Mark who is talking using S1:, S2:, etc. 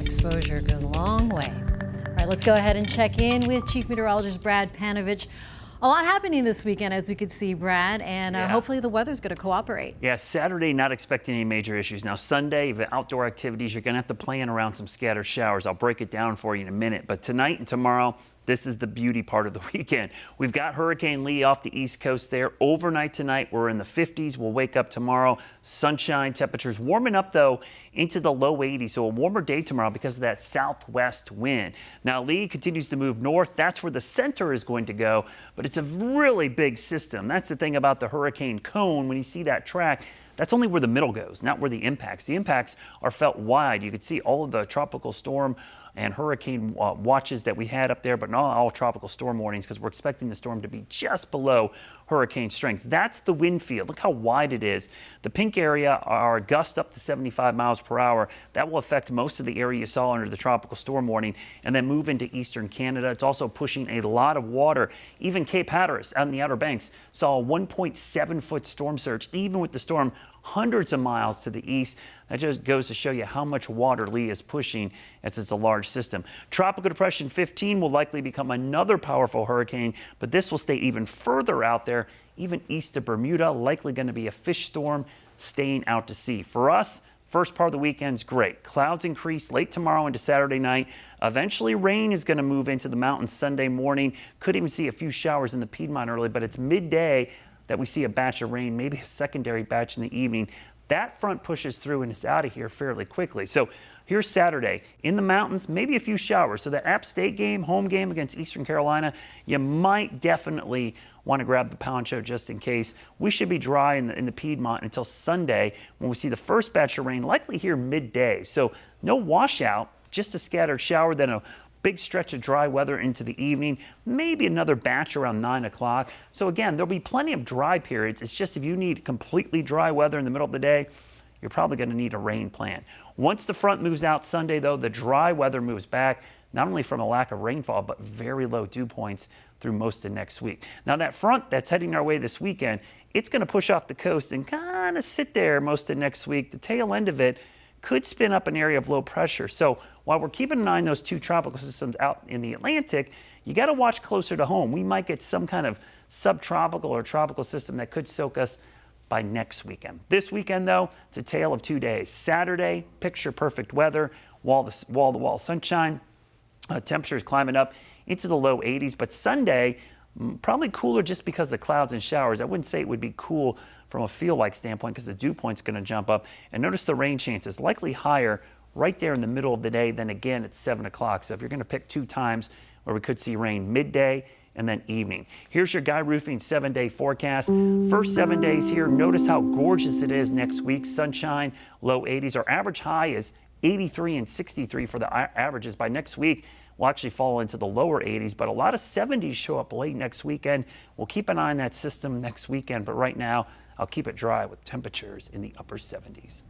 S1: exposure goes a long way. All right, let's go ahead and check in with Chief Meteorologist Brad Panovich. A lot happening this weekend, as we could see, Brad, and hopefully the weather's going to cooperate.
S2: Yeah, Saturday, not expecting any major issues. Now, Sunday, the outdoor activities, you're going to have to plan around some scattered showers. I'll break it down for you in a minute. But tonight and tomorrow, this is the beauty part of the weekend. We've got Hurricane Lee off the East Coast there. Overnight tonight, we're in the 50s. We'll wake up tomorrow. Sunshine, temperatures warming up, though, into the low 80s. So a warmer day tomorrow because of that southwest wind. Now, Lee continues to move north. That's where the center is going to go. But it's a really big system. That's the thing about the hurricane cone. When you see that track, that's only where the middle goes, not where the impacts. The impacts are felt wide. You can see all of the tropical storm and hurricane watches that we had up there, but not all tropical storm warnings because we're expecting the storm to be just below hurricane strength. That's the wind field. Look how wide it is. The pink area are gusts up to 75 miles per hour. That will affect most of the area you saw under the tropical storm warning and then move into eastern Canada. It's also pushing a lot of water. Even Cape Hatteras out in the Outer Banks saw a 1.7-foot storm surge, even with the storm hundreds of miles to the east. That just goes to show you how much water Lee is pushing as it's a large system. Tropical Depression 15 will likely become another powerful hurricane, but this will stay even further out there, even east of Bermuda, likely going to be a fish storm staying out to sea. For us, first part of the weekend's great. Clouds increase late tomorrow into Saturday night. Eventually, rain is going to move into the mountains Sunday morning. Could even see a few showers in the Piedmont early, but it's midday that we see a batch of rain, maybe a secondary batch in the evening. That front pushes through and is out of here fairly quickly. So here's Saturday. In the mountains, maybe a few showers. So the App State game, home game against Eastern Carolina, you might definitely want to grab the poncho just in case. We should be dry in the Piedmont until Sunday when we see the first batch of rain, likely here midday. So no washout, just a scattered shower, then a big stretch of dry weather into the evening, maybe another batch around 9 o'clock. So again, there'll be plenty of dry periods. It's just if you need completely dry weather in the middle of the day, you're probably going to need a rain plan. Once the front moves out Sunday, though, the dry weather moves back, not only from a lack of rainfall, but very low dew points through most of next week. Now, that front that's heading our way this weekend, it's going to push off the coast and kind of sit there most of next week. The tail end of it could spin up an area of low pressure. So while we're keeping an eye on those two tropical systems out in the Atlantic, you got to watch closer to home. We might get some kind of subtropical or tropical system that could soak us by next weekend. This weekend, though, it's a tale of 2 days. Saturday, picture perfect weather, wall-to-wall sunshine. Temperatures climbing up into the low 80s, but Sunday, probably cooler just because of clouds and showers. I wouldn't say it would be cool from a feel-like standpoint because the dew point's going to jump up. And notice the rain chances, likely higher right there in the middle of the day, then again at 7 o'clock. So if you're going to pick two times where we could see rain, midday and then evening. Here's your Guy Roofing 7-day forecast. First 7 days here, notice how gorgeous it is next week. Sunshine, low 80s. Our average high is 83 and 63 for the averages. By next week, we'll actually fall into the lower 80s, but a lot of 70s show up late next weekend. We'll keep an eye on that system next weekend, but right now, I'll keep it dry with temperatures in the upper 70s.